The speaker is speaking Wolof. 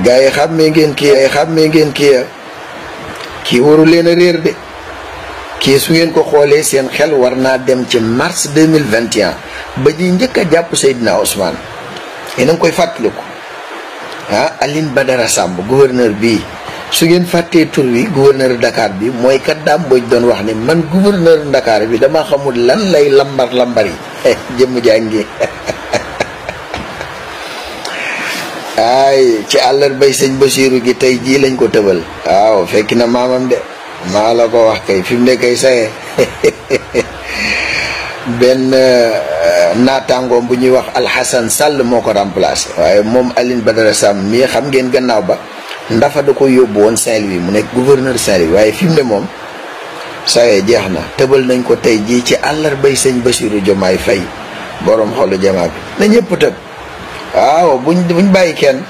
gars yi xàmmee ngeen kii waru leen a réer de. kii su ngeen ko xoolee seen xel war naa dem ci mars 2021 ba ñuy njëkk a jàpp Seydina Ousmane yéen a ngi koy fàttaliku Alioune Badara Samb gouverneur bii su ngeen fàttee tur wi gouverneur Dakar bi mooy kat Dame Mbodj doon wax ni man gouverneur Dakar bi dama xamul lan lay lambar yi jëmm jàngi ay ci àllarbay sëñ Basiiru gi tey jii lañ ko tëbal waaw fekki na maamam de maa la ko wax kay fi mu ne kay saye benn naataangoom bu ñuy wax Alxasan Sall moo ko remplacé waaye moom Alioune Badara Samb mii xam ngeen gannaaw ba ndafa da ko yóbbu woon Saint-Louis mu nekk gouverneur Saint-Louis waaye fi mu ne moom saye jeex na tëbal nañ ko tey jii ci àllarbay sëñ Bassirou Diomaye Faye borom xolu jamaa bi na ñëpp tëb waaw buñ bàyyi kenn